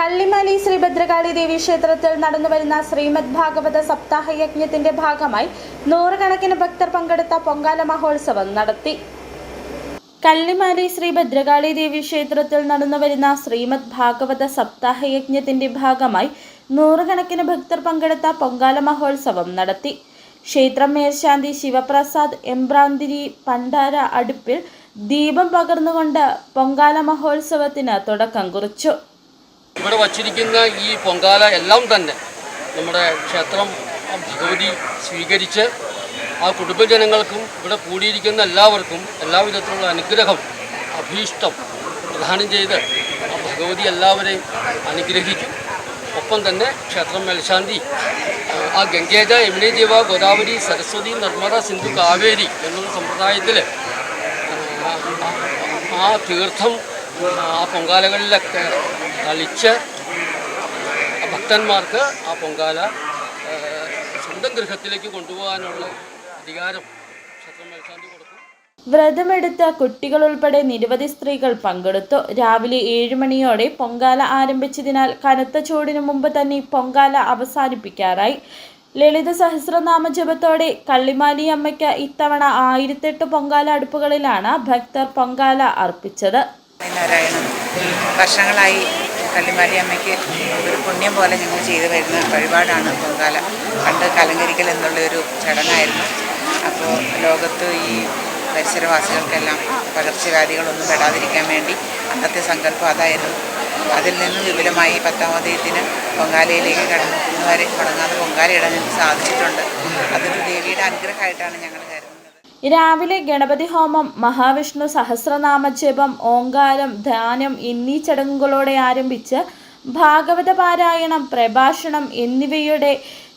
കള്ളിമാലി ശ്രീ ഭദ്രകാളി ദേവി ക്ഷേത്രത്തിൽ നടന്നുവരുന്ന ശ്രീമദ് ഭാഗവത സപ്താഹ യജ്ഞത്തിന്റെ ഭാഗമായി നൂറുകണക്കിന് ഭക്തർ പങ്കെടുത്ത പൊങ്കാല മഹോത്സവം നടത്തി. കള്ളിമാലി ശ്രീ ഭദ്രകാളി ദേവി ക്ഷേത്രത്തിൽ നടന്നുവരുന്ന ശ്രീമദ് ഭാഗവത സപ്താഹ യജ്ഞത്തിന്റെ ഭാഗമായി നൂറുകണക്കിന് ഭക്തർ പങ്കെടുത്ത പൊങ്കാല മഹോത്സവം നടത്തി. ക്ഷേത്രം മേൽശാന്തി ശിവപ്രസാദ് എമ്പ്രാന്തിരി പണ്ടാര അടുപ്പിൽ ദീപം പകർന്നുകൊണ്ട് പൊങ്കാല മഹോത്സവത്തിന് തുടക്കം കുറിച്ചു. ഇവിടെ വച്ചിരിക്കുന്ന ഈ പൊങ്കാല എല്ലാം തന്നെ നമ്മുടെ ക്ഷേത്രം ഭഗവതി സ്വീകരിച്ച് ആ കുടുംബജനങ്ങൾക്കും ഇവിടെ കൂടിയിരിക്കുന്ന എല്ലാവർക്കും എല്ലാവിധത്തിലുള്ള അനുഗ്രഹം അഭീഷ്ടം പ്രദാനം ചെയ്ത് ആ ഭഗവതി എല്ലാവരെയും അനുഗ്രഹിക്കും. ഒപ്പം തന്നെ ക്ഷേത്രം മേൽശാന്തി ആ ഗംഗേജ യമുന ജീവ ഗോദാവരി സരസ്വതി നർമ്മദ സിന്ധു കാവേരി എന്നുള്ള സമ്പ്രദായത്തിൽ ആ തീർത്ഥം ആ പൊങ്കാലകളിലൊക്കെ തളിച്ച് ഭക്തന്മാർക്ക് ആ പൊങ്കാല സ്വന്തം ഗൃഹത്തിലേക്ക് കൊണ്ടുപോകാനുള്ള അധികാരം ക്ഷേത്രം മേൽശാന്തി കൊടുക്കും. വ്രതമെടുത്ത കുട്ടികൾ ഉൾപ്പെടെ നിരവധി സ്ത്രീകൾ പങ്കെടുത്തു. രാവിലെ 7 മണിയോടെ പൊങ്കാല ആരംഭിച്ചതിനാൽ കനത്ത ചൂടിനു മുമ്പ് തന്നെ പൊങ്കാല അവസാനിപ്പിക്കാറായി. ലളിത സഹസ്രനാമ ജപത്തോടെ കള്ളിമാലി അമ്മയ്ക്ക് ഇത്തവണ 1008 പൊങ്കാല അടുപ്പുകളിലാണ് ഭക്തർ പൊങ്കാല അർപ്പിച്ചത്. വർഷങ്ങളായി കള്ളിമാലി അമ്മയ്ക്ക് ഒരു പുണ്യം പോലെ ഞങ്ങൾ ചെയ്തു വരുന്ന വഴിപാടാണ് പൊങ്കാല. പണ്ട് കലങ്കരിക്കൽ എന്നുള്ളൊരു ചടങ്ങായിരുന്നു. അപ്പോൾ ലോകത്ത് ഈ പരിസരവാസികൾക്കെല്ലാം പകർച്ചവ്യാധികളൊന്നും പെടാതിരിക്കാൻ വേണ്ടി അന്നത്തെ സങ്കല്പം അതായിരുന്നു. അതിൽ നിന്ന് വിപുലമായി 10ാം തീയതിന് പൊങ്കാലയിലേക്ക് കടന്നുവരെ മുടങ്ങാതെ പൊങ്കാല ഇടാൻ ഞങ്ങൾക്ക് സാധിച്ചിട്ടുണ്ട്. അതൊരു ദേവിയുടെ അനുഗ്രഹമായിട്ടാണ് ഞങ്ങൾ കരുതുന്നത്. രാവിലെ ഗണപതി ഹോമം, മഹാവിഷ്ണു സഹസ്രനാമ ജപം, ഓങ്കാരം, ധ്യാനം എന്നീ ചടങ്ങുകളോടെ ആരംഭിച്ച് ഭാഗവത പാരായണം, പ്രഭാഷണം എന്നിവയുടെ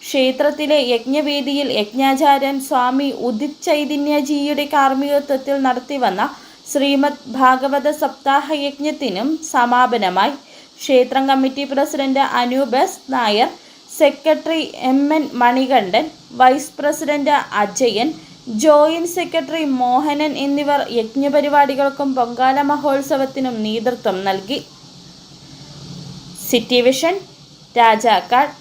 ക്ഷേത്രത്തിലെ യജ്ഞവേദിയിൽ യജ്ഞാചാര്യൻ സ്വാമി ഉദിത് ചൈതന്യജിയുടെ കാർമ്മികത്വത്തിൽ നടത്തിവന്ന ശ്രീമദ് ഭാഗവത സപ്താഹ യജ്ഞത്തിനും സമാപനമായി. ക്ഷേത്രം committee president Anoop S Nair, secretary MN Manikandan, vice president Ajayan, joint secretary Mohanan എന്നിവർ യജ്ഞപരിപാടികൾക്കും പൊങ്കാല മഹോത്സവത്തിനും നേതൃത്വം നൽകി. City vision, Rajakkad.